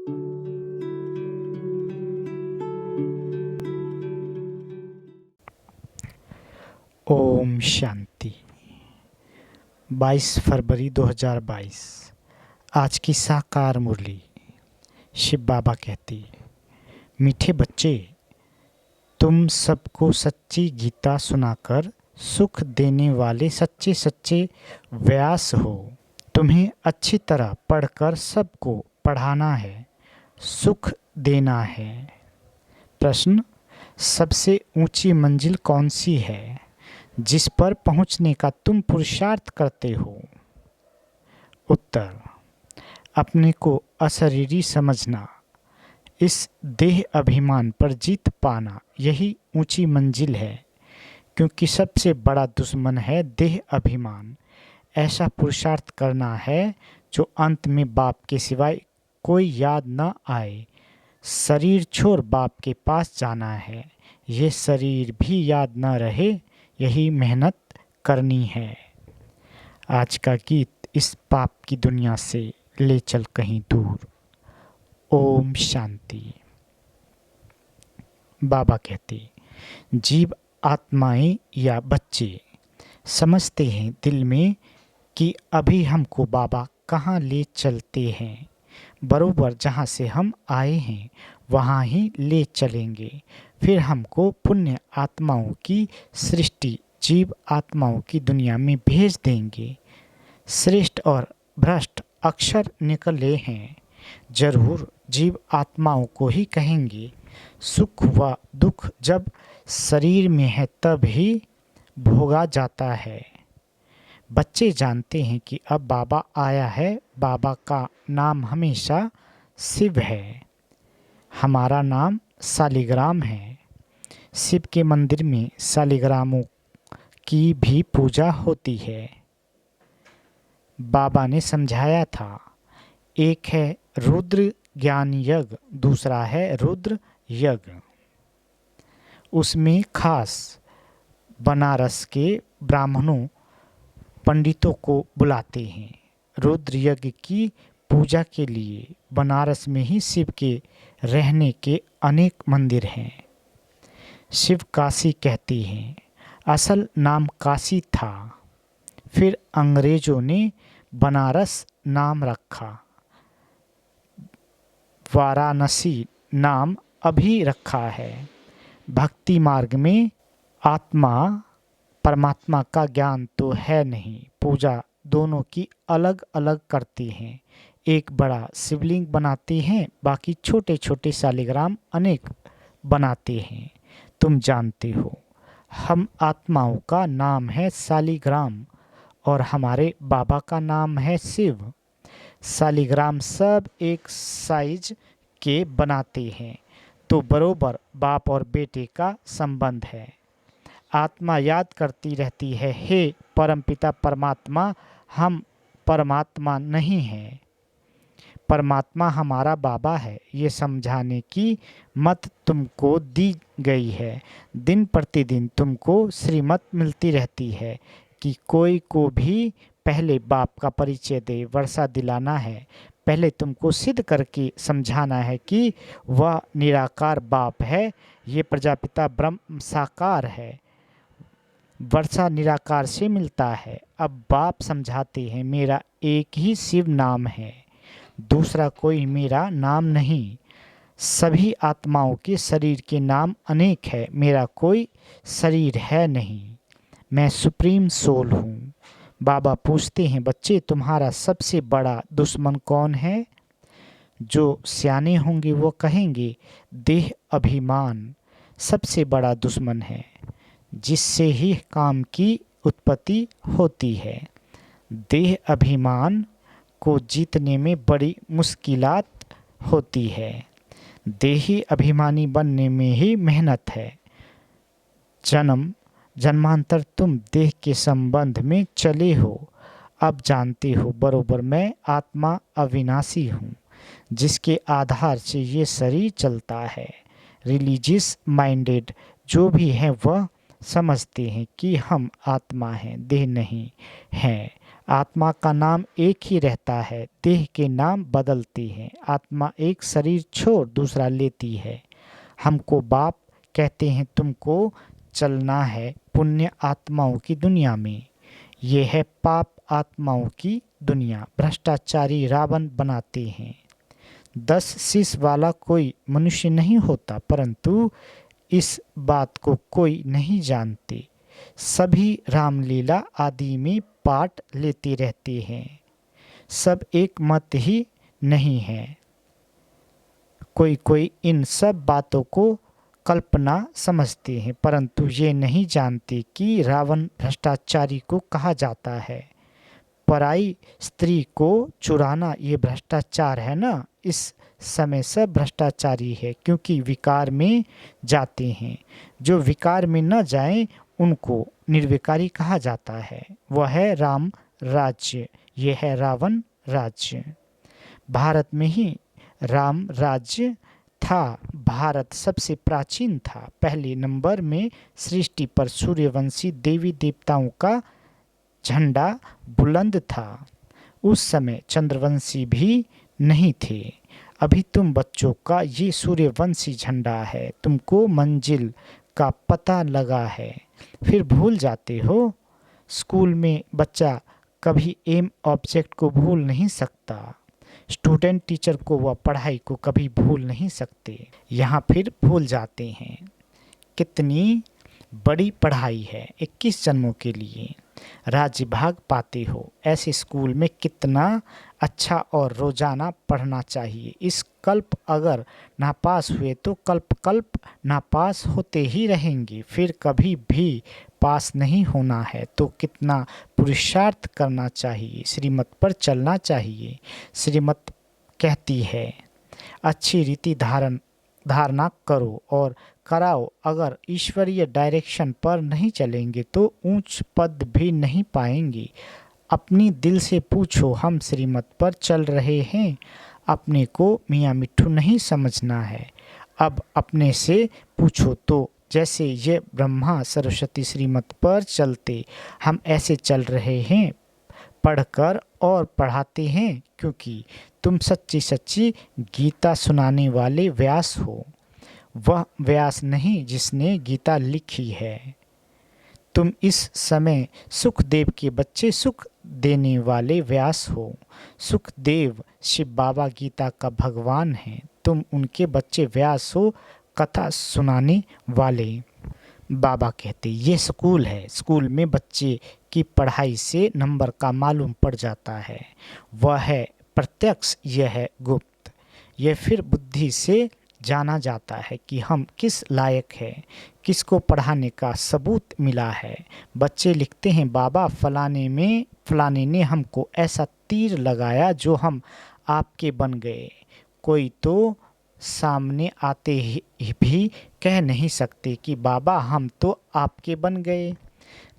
ओम शांति। 22 फरवरी 2022। आज की साकार मुरली। शिव बाबा कहती, मीठे बच्चे, तुम सबको सच्ची गीता सुनाकर सुख देने वाले सच्चे सच्चे व्यास हो। तुम्हें अच्छी तरह पढ़कर सबको पढ़ाना है, सुख देना है। प्रश्न, सबसे ऊंची मंजिल कौन सी है जिस पर पहुंचने का तुम पुरुषार्थ करते हो? उत्तर, अपने को अशरीरी समझना, इस देह अभिमान पर जीत पाना, यही ऊंची मंजिल है। क्योंकि सबसे बड़ा दुश्मन है देह अभिमान। ऐसा पुरुषार्थ करना है जो अंत में बाप के सिवाय कोई याद न आए। शरीर छोड़ बाप के पास जाना है, ये शरीर भी याद न रहे, यही मेहनत करनी है। आज का गीत इस पाप की दुनिया से ले चल कहीं दूर। ओम शांति। बाबा कहते, जीव आत्माएं या बच्चे समझते हैं दिल में कि अभी हमको बाबा कहाँ ले चलते हैं। बरोबर जहाँ से हम आए हैं वहाँ ही ले चलेंगे। फिर हमको पुण्य आत्माओं की सृष्टि जीव आत्माओं की दुनिया में भेज देंगे। श्रेष्ठ और भ्रष्ट अक्षर निकले हैं, जरूर जीव आत्माओं को ही कहेंगे। सुख व दुख जब शरीर में है तब ही भोगा जाता है। बच्चे जानते हैं कि अब बाबा आया है। बाबा का नाम हमेशा शिव है। हमारा नाम शालिग्राम है। शिव के मंदिर में शालिग्रामों की भी पूजा होती है। बाबा ने समझाया था, एक है रुद्र ज्ञान यज्ञ, दूसरा है रुद्र यज्ञ। उसमें खास बनारस के ब्राह्मणों पंडितों को बुलाते हैं। रुद्र यज्ञ की पूजा के लिए बनारस में ही शिव के रहने के अनेक मंदिर हैं। शिव काशी कहते हैं। असल नाम काशी था, फिर अंग्रेजों ने बनारस नाम रखा। वाराणसी नाम अभी रखा है। भक्ति मार्ग में आत्मा परमात्मा का ज्ञान तो है नहीं। पूजा दोनों की अलग अलग करते हैं। एक बड़ा शिवलिंग बनाते हैं, बाकी छोटे छोटे शालिग्राम अनेक बनाते हैं। तुम जानते हो, हम आत्माओं का नाम है शालिग्राम और हमारे बाबा का नाम है शिव। शालिग्राम सब एक साइज के बनाते हैं, तो बरोबर बाप और बेटे का संबंध है। आत्मा याद करती रहती है, हे परमपिता परमात्मा, हम परमात्मा नहीं हैं। परमात्मा हमारा बाबा है। ये समझाने की मत तुमको दी गई है। दिन प्रतिदिन तुमको श्रीमत मिलती रहती है कि कोई को भी पहले बाप का परिचय दे, वर्षा दिलाना है। पहले तुमको सिद्ध करके समझाना है कि वह निराकार बाप है, ये प्रजापिता ब्रह्म साकार है। वर्षा निराकार से मिलता है। अब बाप समझाते हैं, मेरा एक ही शिव नाम है, दूसरा कोई मेरा नाम नहीं। सभी आत्माओं के शरीर के नाम अनेक है, मेरा कोई शरीर है नहीं। मैं सुप्रीम सोल हूँ। बाबा पूछते हैं, बच्चे तुम्हारा सबसे बड़ा दुश्मन कौन है? जो सियाने होंगे वो कहेंगे, देह अभिमान सबसे बड़ा दुश्मन है, जिससे ही काम की उत्पत्ति होती है। देह अभिमान को जीतने में बड़ी मुश्किलात होती है। देही अभिमानी बनने में ही मेहनत है। जन्म जन्मांतर तुम देह के संबंध में चले हो। अब जानते हो बरोबर मैं आत्मा अविनाशी हूँ, जिसके आधार से ये शरीर चलता है। रिलीजियस माइंडेड जो भी हैं वह समझते हैं कि हम आत्मा हैं, देह नहीं हैं। आत्मा का नाम एक ही रहता है, देह के नाम बदलते हैं। आत्मा एक शरीर छोड़ दूसरा लेती है। हमको बाप कहते हैं, तुमको चलना है पुण्य आत्माओं की दुनिया में। ये है पाप आत्माओं की दुनिया। भ्रष्टाचारी रावण बनाते हैं। 10 शीश वाला कोई मनुष्य नहीं होता, परंतु इस बात को कोई नहीं जानते। सभी रामलीला आदि में पाठ लेते रहते हैं। सब एक मत ही नहीं है। कोई कोई इन सब बातों को कल्पना समझते हैं, परंतु ये नहीं जानते कि रावण भ्रष्टाचारी को कहा जाता है। पराई स्त्री को चुराना ये भ्रष्टाचार है ना। इस समय सब भ्रष्टाचारी है, क्योंकि विकार में जाते हैं। जो विकार में न जाएं उनको निर्विकारी कहा जाता है। वह है राम राज्य, यह है रावण राज्य। भारत में ही राम राज्य था। भारत सबसे प्राचीन था। पहले नंबर में सृष्टि पर सूर्यवंशी देवी देवताओं का झंडा बुलंद था। उस समय चंद्रवंशी भी नहीं थे। अभी तुम बच्चों का ये सूर्यवंशी झंडा है। तुमको मंजिल का पता लगा है, फिर भूल जाते हो। स्कूल में बच्चा कभी एम ऑब्जेक्ट को भूल नहीं सकता। स्टूडेंट टीचर को व पढ़ाई को कभी भूल नहीं सकते। यहाँ फिर भूल जाते हैं। कितनी बड़ी पढ़ाई है 21 जन्मों के लिए। राज्य भाग पाते हो। ऐसे स्कूल में कितना अच्छा और रोजाना पढ़ना चाहिए। इस कल्प अगर नापास हुए तो कल्प कल्प नापास होते ही रहेंगे। फिर कभी भी पास नहीं होना है तो कितना पुरुषार्थ करना चाहिए। श्रीमत पर चलना चाहिए। श्रीमत कहती है अच्छी रीति धारणा करो और कराओ। अगर ईश्वरीय डायरेक्शन पर नहीं चलेंगे तो ऊंच पद भी नहीं पाएंगे। अपनी दिल से पूछो, हम श्रीमत पर चल रहे हैं। अपने को मियाँ मिट्ठू नहीं समझना है। अब अपने से पूछो तो जैसे ये ब्रह्मा सरस्वती श्रीमत पर चलते, हम ऐसे चल रहे हैं पढ़कर और पढ़ाते हैं, क्योंकि तुम सच्ची सच्ची गीता सुनाने वाले व्यास हो। वह व्यास नहीं जिसने गीता लिखी है। तुम इस समय सुखदेव के बच्चे सुख देने वाले व्यास हो। सुखदेव शिव बाबा गीता का भगवान है। तुम उनके बच्चे व्यास हो, कथा सुनाने वाले। बाबा कहते ये स्कूल है। स्कूल में बच्चे की पढ़ाई से नंबर का मालूम पड़ जाता है। वह है प्रत्यक्ष, यह है गुप्त। यह फिर बुद्धि से जाना जाता है कि हम किस लायक है, किसको पढ़ाने का सबूत मिला है। बच्चे लिखते हैं, बाबा फलाने ने हमको ऐसा तीर लगाया जो हम आपके बन गए। कोई तो सामने आते ही भी कह नहीं सकते कि बाबा हम तो आपके बन गए।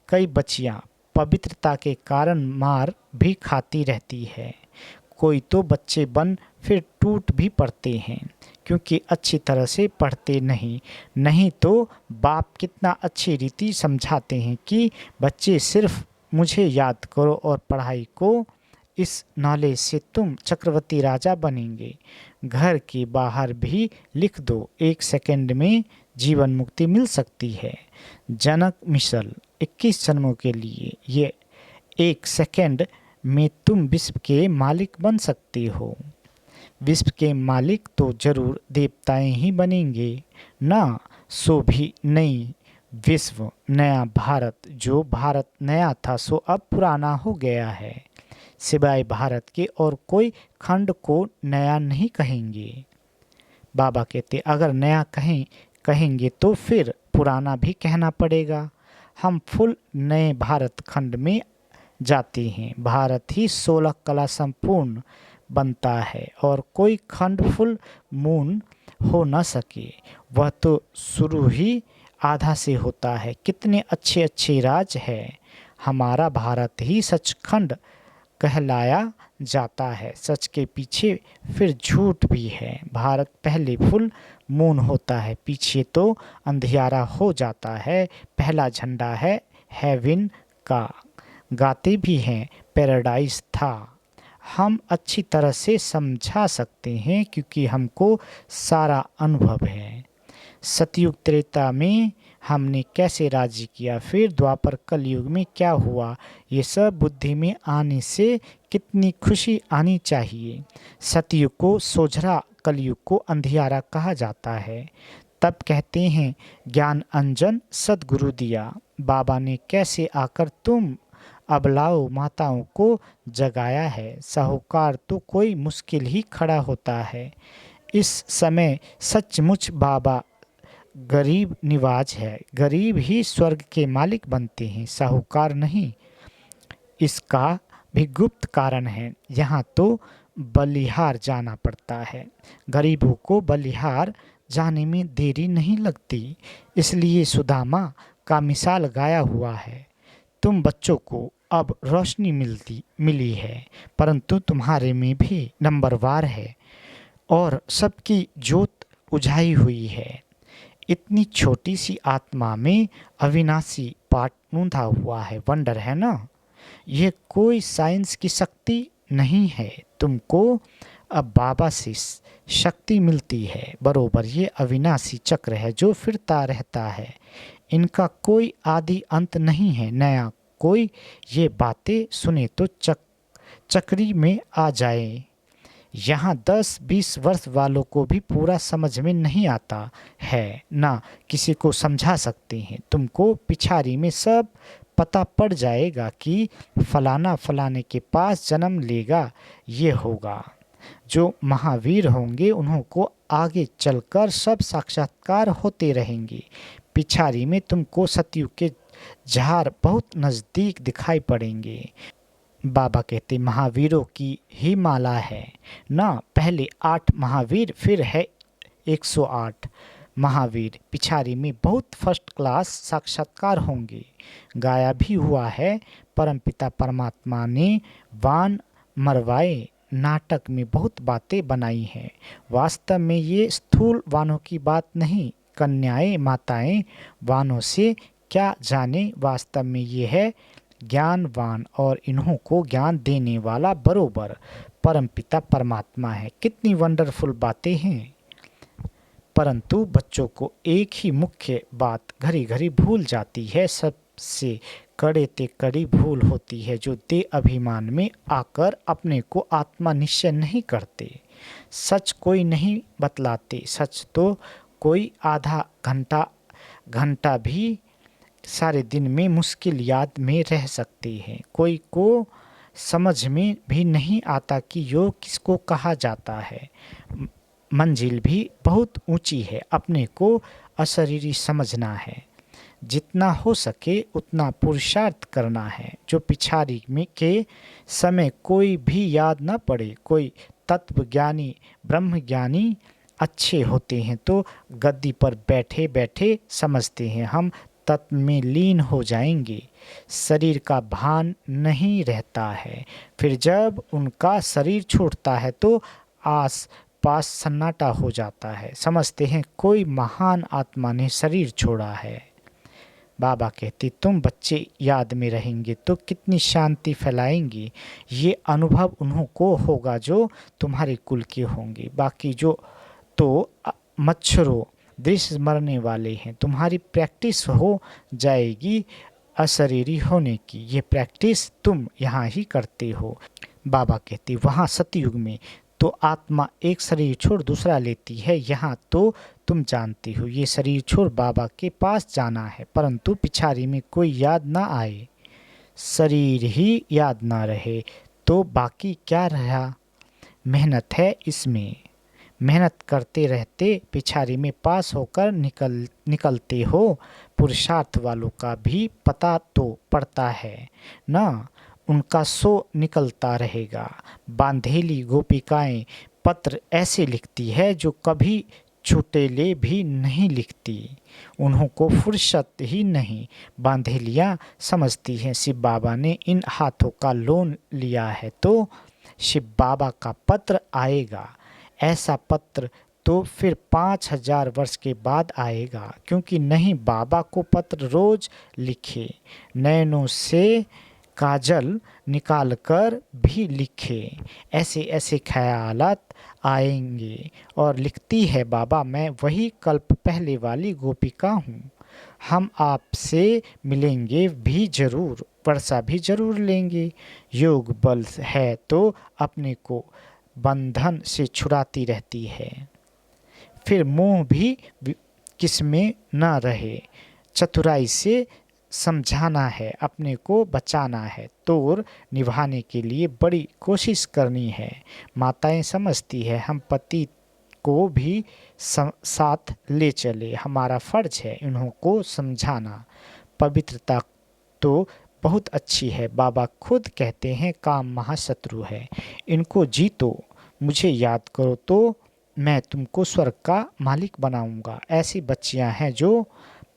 कई बच्चियां पवित्रता के कारण मार भी खाती रहती है। कोई तो बच्चे बन फिर टूट भी पड़ते हैं, क्योंकि अच्छी तरह से पढ़ते नहीं तो बाप कितना अच्छी रीति समझाते हैं कि बच्चे सिर्फ मुझे याद करो और पढ़ाई को, इस नॉलेज से तुम चक्रवर्ती राजा बनेंगे। घर के बाहर भी लिख दो, 1 सेकंड में जीवन मुक्ति मिल सकती है। जनक मिशल 21 जन्मों के लिए, ये 1 सेकंड में तुम विश्व के मालिक बन सकते हो। विश्व के मालिक तो जरूर देवताएं ही बनेंगे ना। सो भी नई विश्व, नया भारत। जो भारत नया था सो अब पुराना हो गया है। सिवाय भारत के और कोई खंड को नया नहीं कहेंगे। बाबा कहते अगर नया कहेंगे तो फिर पुराना भी कहना पड़ेगा। हम फुल नए भारत खंड में जाते हैं। भारत ही 16 कला संपूर्ण बनता है और कोई खंड फुल मून हो न सके। वह तो शुरू ही आधा से होता है। कितने अच्छे अच्छे राज है। हमारा भारत ही सचखंड कहलाया जाता है। सच के पीछे फिर झूठ भी है। भारत पहले फुल मून होता है, पीछे तो अंधियारा हो जाता है। पहला झंडा है हेवन का। गाते भी हैं पैराडाइज था। हम अच्छी तरह से समझा सकते हैं क्योंकि हमको सारा अनुभव है। सतयुग त्रेता में हमने कैसे राजी किया, फिर द्वापर कलयुग में क्या हुआ, ये सब बुद्धि में आने से कितनी खुशी आनी चाहिए। सतयुग को सोझरा, कलयुग को अंधियारा कहा जाता है। तब कहते हैं ज्ञान अंजन सद्गुरु दिया। बाबा ने कैसे आकर तुम अबलाओ माताओं को जगाया है। साहूकार तो कोई मुश्किल ही खड़ा होता है। इस समय सचमुच बाबा गरीब निवाज है। गरीब ही स्वर्ग के मालिक बनते हैं, साहूकार नहीं। इसका भी गुप्त कारण है। यहाँ तो बलिहार जाना पड़ता है। गरीबों को बलिहार जाने में देरी नहीं लगती, इसलिए सुदामा का मिसाल गाया हुआ है। तुम बच्चों को अब रोशनी मिली है, परंतु तुम्हारे में भी नंबरवार है और सबकी ज्योत उझाई हुई है। इतनी छोटी सी आत्मा में अविनाशी पाठ नूंधा हुआ है। वंडर है ना? यह कोई साइंस की शक्ति नहीं है। तुमको अब बाबा से शक्ति मिलती है। बरोबर ये अविनाशी चक्र है जो फिरता रहता है। इनका कोई आदि अंत नहीं है। नया कोई ये बातें सुने तो चक्री में आ जाए। यहाँ 10-20 वर्ष वालों को भी पूरा समझ में नहीं आता है, ना किसी को समझा सकते हैं। तुमको पिछाड़ी में सब पता पड़ जाएगा कि फलाना फलाने के पास जन्म लेगा, ये होगा। जो महावीर होंगे उन्हों को आगे चलकर सब साक्षात्कार होते रहेंगे। पिछाड़ी में तुमको सतयुग के झार बहुत नज़दीक दिखाई पड़ेंगे। बाबा कहते महावीरों की ही माला है ना। पहले 8 महावीर, फिर है 108 महावीर। पिछाड़ी में बहुत फर्स्ट क्लास साक्षात्कार होंगे। गाया भी हुआ है, परमपिता परमात्मा ने वान मरवाए नाटक में बहुत बातें बनाई हैं। वास्तव में ये स्थूल वानों की बात नहीं। कन्याएं माताएं वानों से क्या जाने। वास्तव में ये है ज्ञानवान और इन्हों को ज्ञान देने वाला बरोबर परमपिता परमात्मा है। कितनी वंडरफुल बातें हैं। परंतु बच्चों को एक ही मुख्य बात घड़ी घड़ी भूल जाती है। सबसे कड़े ते कड़ी भूल होती है जो दे अभिमान में आकर अपने को आत्मा निश्चय नहीं करते। सच कोई नहीं बतलाते। सच तो कोई आधा घंटा भी सारे दिन में मुश्किल याद में रह सकते हैं। कोई को समझ में भी नहीं आता कि योग किसको कहा जाता है। मंजिल भी बहुत ऊंची है। अपने को अशरीरी समझना है। जितना हो सके उतना पुरुषार्थ करना है। जो पिछाड़ी में के समय कोई भी याद न पड़े। कोई तत्वज्ञानी ब्रह्मज्ञानी अच्छे होते हैं तो गद्दी पर बैठे बैठे समझते हैं हम तत्व में लीन हो जाएंगे। शरीर का भान नहीं रहता है। फिर जब उनका शरीर छूटता है तो आस पास सन्नाटा हो जाता है। समझते हैं कोई महान आत्मा ने शरीर छोड़ा है। बाबा कहते तुम बच्चे याद में रहेंगे तो कितनी शांति फैलाएंगे। ये अनुभव उन्हों को होगा जो तुम्हारे कुल के होंगे। बाकी जो तो मच्छरों दृश्य मरने वाले हैं। तुम्हारी प्रैक्टिस हो जाएगी अशरीरी होने की। ये प्रैक्टिस तुम यहाँ ही करते हो। बाबा कहते वहाँ सतयुग में तो आत्मा एक शरीर छोड़ दूसरा लेती है। यहाँ तो तुम जानते हो ये शरीर छोड़ बाबा के पास जाना है। परंतु पिछाड़ी में कोई याद ना आए, शरीर ही याद ना रहे तो बाकी क्या रहा। मेहनत है इसमें। मेहनत करते रहते पिछाड़ी में पास होकर निकलते हो। पुरुषार्थ वालों का भी पता तो पड़ता है ना। उनका सो निकलता रहेगा। बांधेली गोपिकाएं पत्र ऐसे लिखती है जो कभी छुटेले भी नहीं लिखती। उन्हों को फुर्सत ही नहीं। बांधेलियाँ समझती हैं शिव बाबा ने इन हाथों का लोन लिया है तो शिव बाबा का पत्र आएगा। ऐसा पत्र तो फिर 5000 वर्ष के बाद आएगा। क्योंकि नहीं बाबा को पत्र रोज लिखे, नयनों से काजल निकालकर भी लिखे, ऐसे ऐसे ख्यालात आएंगे। और लिखती है, बाबा मैं वही कल्प पहले वाली गोपिका हूँ। हम आपसे मिलेंगे भी जरूर, वर्षा भी जरूर लेंगे। योग बल है तो अपने को बंधन से छुड़ाती रहती है, फिर मोह भी किसमें न रहे। चतुराई से समझाना है, अपने को बचाना है, तोर निभाने के लिए बड़ी कोशिश करनी है। माताएं समझती है हम पति को भी साथ ले चले, हमारा फर्ज है इन्हों को समझाना। पवित्रता तो बहुत अच्छी है, बाबा खुद कहते हैं काम महाशत्रु है, इनको जीतो, मुझे याद करो तो मैं तुमको स्वर्ग का मालिक बनाऊंगा। ऐसी बच्चियां हैं जो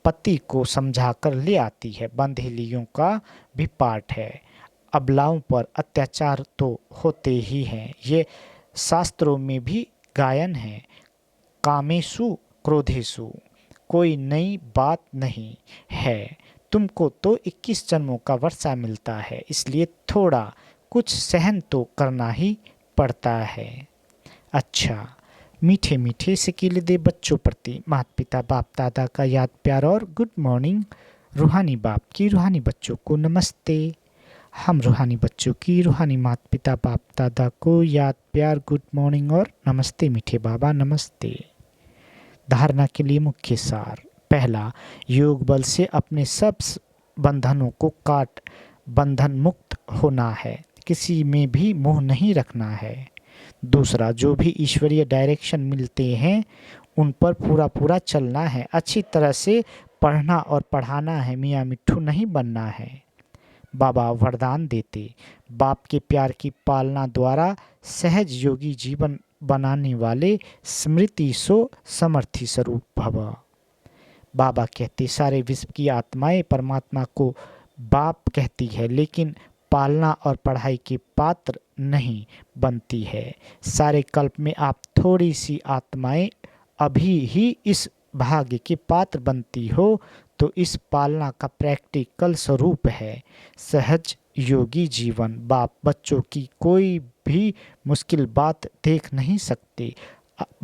पति को समझा कर ले आती है। बंधेलियों का भी पाठ है। अबलाओं पर अत्याचार तो होते ही हैं, ये शास्त्रों में भी गायन है। कामेषु क्रोधेषु कोई नई बात नहीं है, तुमको तो 21 जन्मों का वर्षा मिलता है, इसलिए थोड़ा कुछ सहन तो करना ही पड़ता है। अच्छा, मीठे मीठे सिकीले दे बच्चों प्रति माता पिता बाप दादा का याद प्यार और गुड मॉर्निंग। रूहानी बाप की रूहानी बच्चों को नमस्ते। हम रूहानी बच्चों की रूहानी माता पिता बाप दादा को याद प्यार गुड मॉर्निंग और नमस्ते मीठे बाबा नमस्ते। धारणा के लिए मुख्य सार। पहला, योग बल से अपने सब बंधनों को काट बंधन मुक्त होना है, किसी में भी मोह नहीं रखना है। दूसरा, जो भी ईश्वरीय डायरेक्शन मिलते हैं उन पर पूरा पूरा चलना है, अच्छी तरह से पढ़ना और पढ़ाना है, मियाँ मिट्ठू नहीं बनना है। बाबा वरदान देते, बाप के प्यार की पालना द्वारा सहज योगी जीवन बनाने वाले स्मृति सो समर्थी स्वरूप भव। बाबा कहते, सारे विश्व की आत्माएं परमात्मा को बाप कहती है, लेकिन पालना और पढ़ाई के पात्र नहीं बनती है। सारे कल्प में आप थोड़ी सी आत्माएं अभी ही इस भाग्य के पात्र बनती हो, तो इस पालना का प्रैक्टिकल स्वरूप है सहज योगी जीवन। बाप बच्चों की कोई भी मुश्किल बात देख नहीं सकते,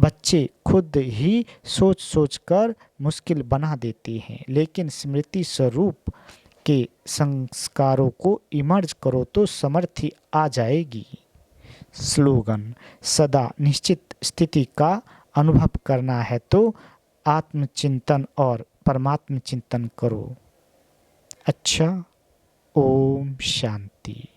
बच्चे खुद ही सोच सोच कर मुश्किल बना देते हैं, लेकिन स्मृति स्वरूप के संस्कारों को इमर्ज करो तो समर्थी आ जाएगी। स्लोगन, सदा निश्चित स्थिति का अनुभव करना है तो आत्मचिंतन और परमात्म चिंतन करो। अच्छा, ओम शांति।